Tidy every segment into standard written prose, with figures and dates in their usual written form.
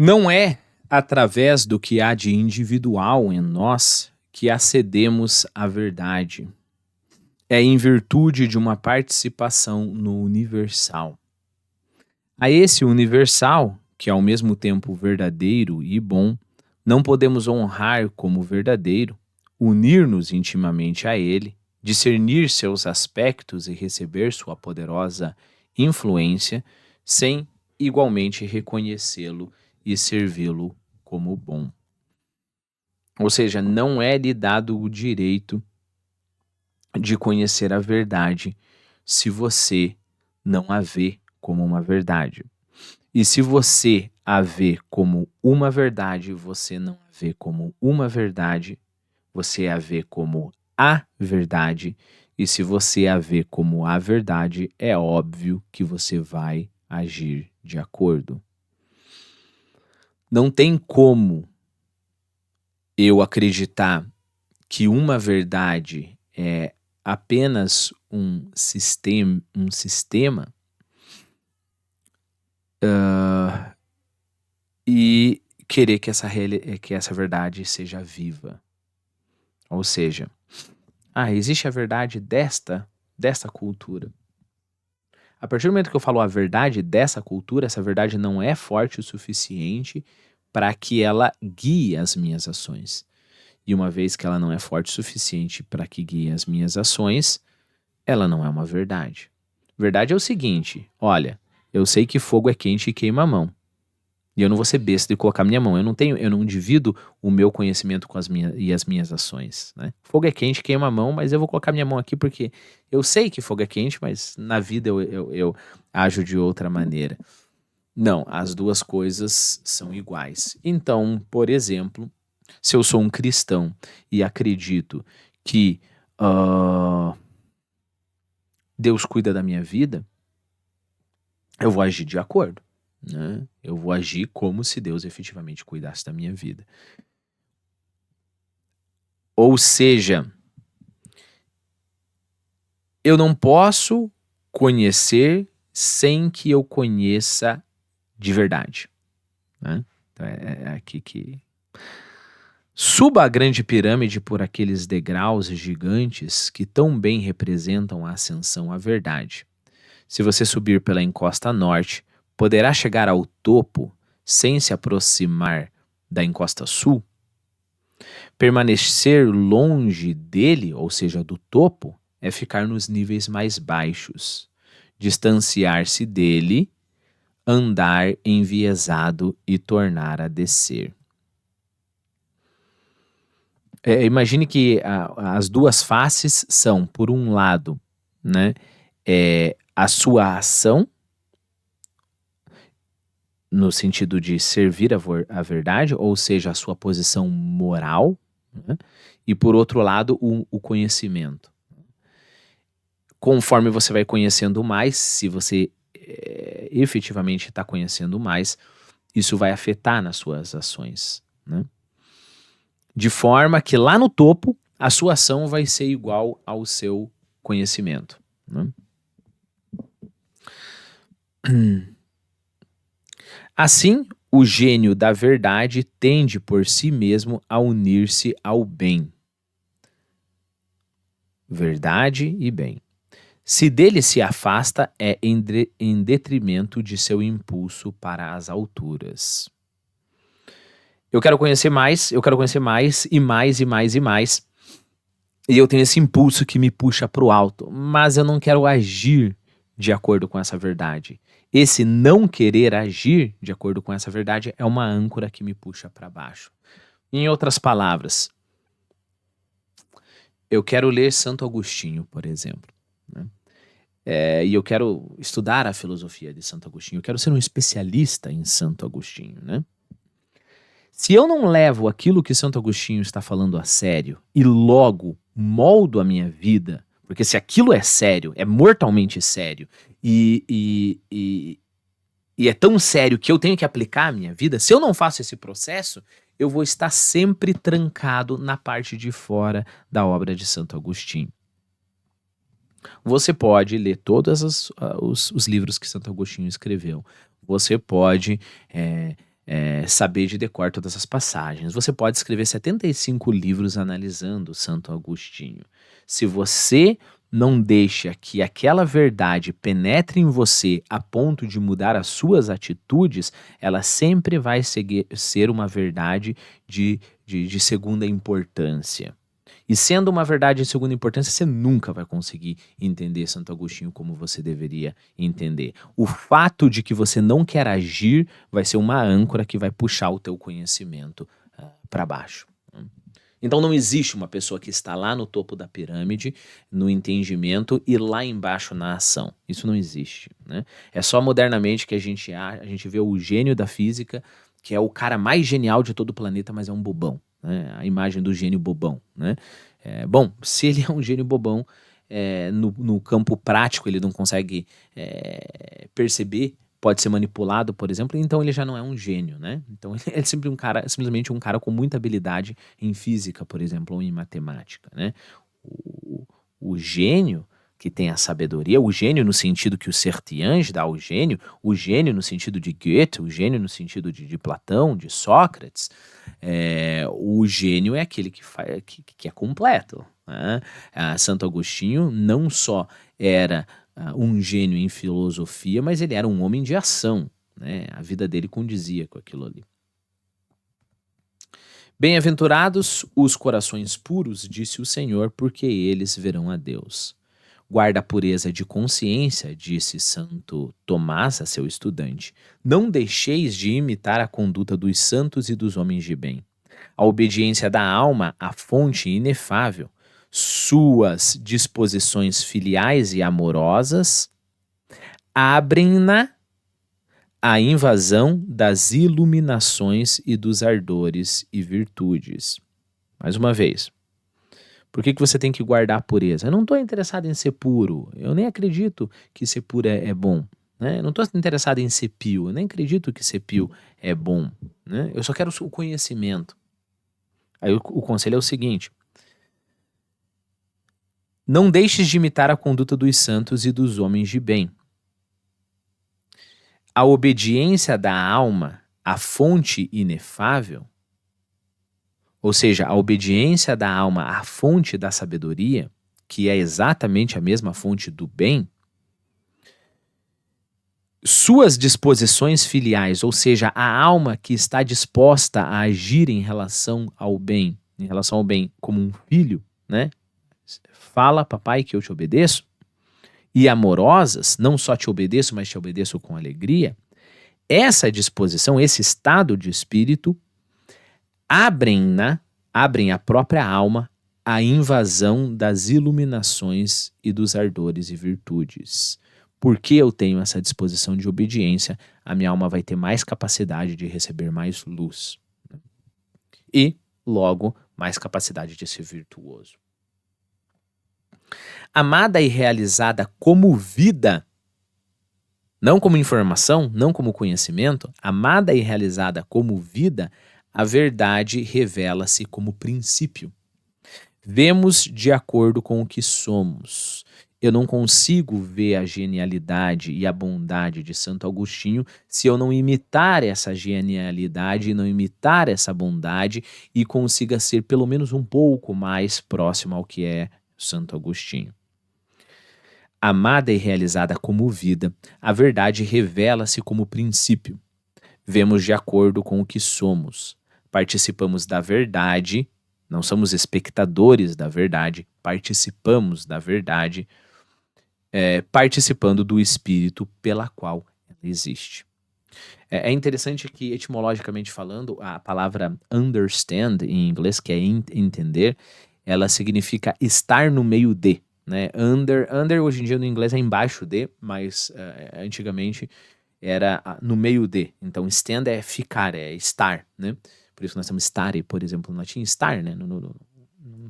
Não é através do que há de individual em nós que acedemos à verdade. É em virtude de uma participação no universal. A esse universal, que é ao mesmo tempo verdadeiro e bom, não podemos honrar como verdadeiro, unir-nos intimamente a ele, discernir seus aspectos e receber sua poderosa influência, sem igualmente reconhecê-lo e servi-lo como bom. Ou seja, não é lhe dado o direito de conhecer a verdade se você não a vê como uma verdade. E se você a vê como uma verdade, você não a vê como uma verdade, você a vê como a verdade. E se você a vê como a verdade, é óbvio que você vai agir de acordo. Não tem como eu acreditar que uma verdade é apenas um sistema e querer que essa verdade seja viva. Ou seja, existe a verdade desta cultura. A partir do momento que eu falo a verdade dessa cultura, essa verdade não é forte o suficiente para que ela guie as minhas ações. E uma vez que ela não é forte o suficiente para que guie as minhas ações, ela não é uma verdade. Verdade é o seguinte: olha, eu sei que fogo é quente e queima a mão. E eu não vou ser besta de colocar minha mão. Eu não divido o meu conhecimento com as minhas ações, né? Fogo é quente, queima a mão, mas eu vou colocar minha mão aqui porque eu sei que fogo é quente, mas na vida eu ajo de outra maneira. Não, as duas coisas são iguais. Então, por exemplo, se eu sou um cristão e acredito que Deus cuida da minha vida, eu vou agir de acordo, né? Eu vou agir como se Deus efetivamente cuidasse da minha vida. Ou seja, eu não posso conhecer sem que eu conheça de verdade, né? Então é aqui que... Suba a grande pirâmide por aqueles degraus gigantes que tão bem representam a ascensão à verdade. Se você subir pela encosta norte, poderá chegar ao topo sem se aproximar da encosta sul? Permanecer longe dele, ou seja, do topo, é ficar nos níveis mais baixos. Distanciar-se dele, andar enviesado e tornar a descer. Imagine que as duas faces são, por um lado, né, a sua ação, no sentido de servir a verdade, ou seja, a sua posição moral, né, e por outro lado, o conhecimento. Conforme você vai conhecendo mais, se você efetivamente está conhecendo mais, isso vai afetar nas suas ações, né? De forma que lá no topo, a sua ação vai ser igual ao seu conhecimento, né? Assim, o gênio da verdade tende por si mesmo a unir-se ao bem. Verdade e bem. Se dele se afasta, é em detrimento de seu impulso para as alturas. Eu quero conhecer mais e mais e mais e mais. E eu tenho esse impulso que me puxa para o alto, mas eu não quero agir de acordo com essa verdade. Esse não querer agir de acordo com essa verdade é uma âncora que me puxa para baixo. Em outras palavras, eu quero ler Santo Agostinho, por exemplo, né? E eu quero estudar a filosofia de Santo Agostinho, eu quero ser um especialista em Santo Agostinho, né? Se eu não levo aquilo que Santo Agostinho está falando a sério e logo moldo a minha vida, porque se aquilo é sério, é mortalmente sério, e é tão sério que eu tenho que aplicar a minha vida, se eu não faço esse processo, eu vou estar sempre trancado na parte de fora da obra de Santo Agostinho. Você pode ler todos os livros que Santo Agostinho escreveu. Você pode saber de decor todas as passagens. Você pode escrever 75 livros analisando Santo Agostinho. Se você não deixa que aquela verdade penetre em você a ponto de mudar as suas atitudes, ela sempre vai ser uma verdade de segunda importância. E sendo uma verdade de segunda importância, você nunca vai conseguir entender Santo Agostinho como você deveria entender. O fato de que você não quer agir vai ser uma âncora que vai puxar o teu conhecimento para baixo. Então não existe uma pessoa que está lá no topo da pirâmide, no entendimento, e lá embaixo na ação. Isso não existe, né? É só modernamente que a gente vê o gênio da física, que é o cara mais genial de todo o planeta, mas é um bobão, né? A imagem do gênio bobão, né? Bom, se ele é um gênio bobão, no campo prático ele não consegue perceber, pode ser manipulado, por exemplo, então ele já não é um gênio, né? Então ele é simplesmente um cara com muita habilidade em física, por exemplo, ou em matemática, né? O gênio que tem a sabedoria, o gênio no sentido que o Sertiange dá ao gênio, o gênio no sentido de Goethe, o gênio no sentido de Platão, de Sócrates, o gênio é aquele que é completo, né? Santo Agostinho não só era um gênio em filosofia, mas ele era um homem de ação, né? A vida dele condizia com aquilo ali. Bem-aventurados os corações puros, disse o Senhor, porque eles verão a Deus. Guarda a pureza de consciência, disse Santo Tomás a seu estudante. Não deixeis de imitar a conduta dos santos e dos homens de bem. A obediência da alma, a fonte inefável, suas disposições filiais e amorosas abrem-na à invasão das iluminações e dos ardores e virtudes. Mais uma vez, por que você tem que guardar a pureza? Eu não estou interessado em ser puro, eu nem acredito que ser puro é bom. Né? Eu não estou interessado em ser pio, eu nem acredito que ser pio é bom. Né? Eu só quero o conhecimento. Aí o conselho é o seguinte: não deixes de imitar a conduta dos santos e dos homens de bem. A obediência da alma à fonte inefável, ou seja, a obediência da alma à fonte da sabedoria, que é exatamente a mesma fonte do bem, suas disposições filiais, ou seja, a alma que está disposta a agir em relação ao bem como um filho, né? Fala, papai, que eu te obedeço. E amorosas, não só te obedeço, mas te obedeço com alegria. Essa disposição, esse estado de espírito, abrem a própria alma à invasão das iluminações e dos ardores e virtudes. Porque eu tenho essa disposição de obediência, a minha alma vai ter mais capacidade de receber mais luz. E, logo, mais capacidade de ser virtuoso. Amada e realizada como vida, não como informação, não como conhecimento, amada e realizada como vida, a verdade revela-se como princípio. Vemos de acordo com o que somos. Eu não consigo ver a genialidade e a bondade de Santo Agostinho se eu não imitar essa genialidade e não imitar essa bondade e consiga ser pelo menos um pouco mais próximo ao que é Santo Agostinho. Amada e realizada como vida, a verdade revela-se como princípio. Vemos de acordo com o que somos. Participamos da verdade, não somos espectadores da verdade, participamos da verdade, participando do espírito pela qual ela existe. É interessante que, etimologicamente falando, a palavra understand, em inglês, que é entender, ela significa estar no meio de. Né? Under hoje em dia no inglês é embaixo de, mas antigamente era no meio de. Então stand é ficar, é estar, né? Por isso nós temos stare, por exemplo, no latim, estar, né? No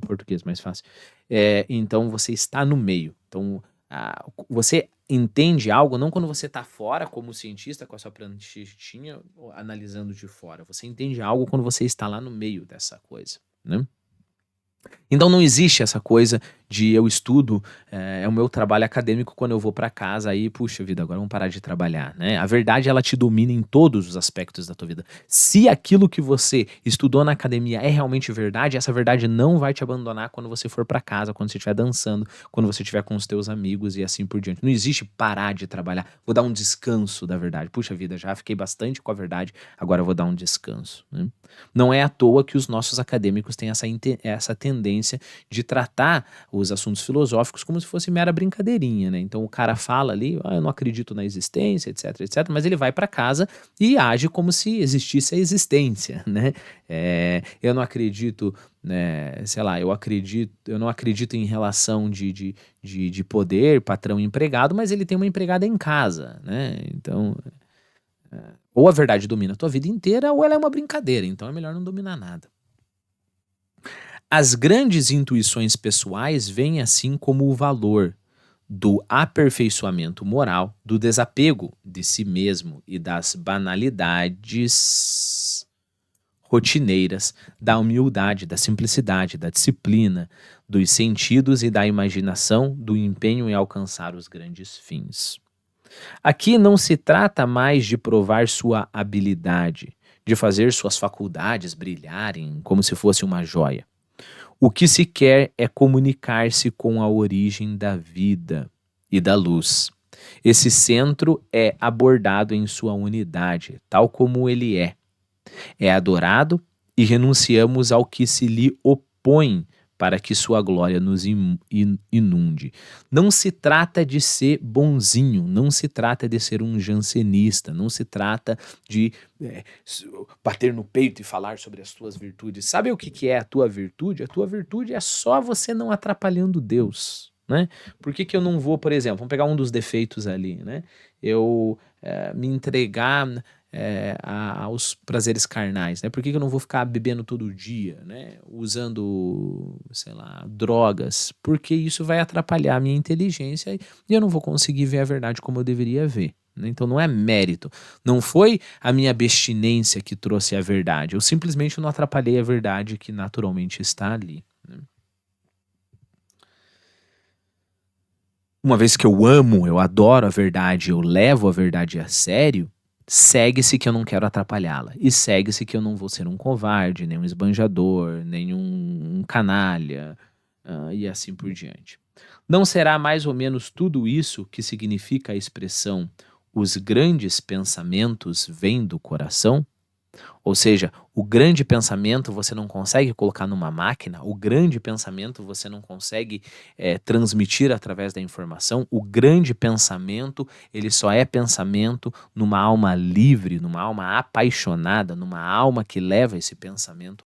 português mais fácil. Então você está no meio. Então você entende algo não quando você está fora como cientista com a sua pranchetinha analisando de fora. Você entende algo quando você está lá no meio dessa coisa, né? Então não existe essa coisa de eu estudo, é o meu trabalho acadêmico, quando eu vou para casa aí, puxa vida, agora vamos parar de trabalhar, né. A verdade, ela te domina em todos os aspectos da tua vida. Se aquilo que você estudou na academia é realmente verdade, essa verdade não vai te abandonar quando você for para casa, quando você estiver dançando, quando você estiver com os teus amigos e assim por diante. Não existe parar de trabalhar, vou dar um descanso da verdade. Puxa vida, já fiquei bastante com a verdade, agora eu vou dar um descanso, né. Não é à toa que os nossos acadêmicos têm essa tendência de tratar os assuntos filosóficos como se fosse mera brincadeirinha, né. Então o cara fala ali: "Ah, eu não acredito na existência, etc, etc", mas ele vai para casa e age como se existisse a existência, né. Eu não acredito, né, sei lá, eu não acredito em relação de poder, patrão e empregado, mas ele tem uma empregada em casa, né. Então, ou a verdade domina a tua vida inteira ou ela é uma brincadeira, então é melhor não dominar nada. As grandes intuições pessoais vêm assim como o valor do aperfeiçoamento moral, do desapego de si mesmo e das banalidades rotineiras, da humildade, da simplicidade, da disciplina, dos sentidos e da imaginação, do empenho em alcançar os grandes fins. Aqui não se trata mais de provar sua habilidade, de fazer suas faculdades brilharem como se fosse uma joia. O que se quer é comunicar-se com a origem da vida e da luz. Esse centro é abordado em sua unidade, tal como ele é adorado e renunciamos ao que se lhe opõe para que sua glória nos inunde. Não se trata de ser bonzinho, não se trata de ser um jansenista, não se trata de bater no peito e falar sobre as tuas virtudes. Sabe o que que é a tua virtude? A tua virtude é só você não atrapalhando Deus, né? Por que que eu não vou, por exemplo, vamos pegar um dos defeitos ali, né? Eu me entregar aos prazeres carnais, né? Por que que eu não vou ficar bebendo todo dia, né? Usando, sei lá, drogas? Porque isso vai atrapalhar a minha inteligência e eu não vou conseguir ver a verdade como eu deveria ver, né? Então não é mérito. Não foi a minha abstinência que trouxe a verdade. Eu simplesmente não atrapalhei a verdade que naturalmente está ali, né? Uma vez que eu amo, eu adoro a verdade, eu levo a verdade a sério, segue-se que eu não quero atrapalhá-la. E segue-se que eu não vou ser um covarde, nem um esbanjador, nem um canalha, e assim por diante. Não será mais ou menos tudo isso que significa a expressão os grandes pensamentos vêm do coração? Ou seja, o grande pensamento você não consegue colocar numa máquina, o grande pensamento você não consegue transmitir através da informação, o grande pensamento, ele só é pensamento numa alma livre, numa alma apaixonada, numa alma que leva esse pensamento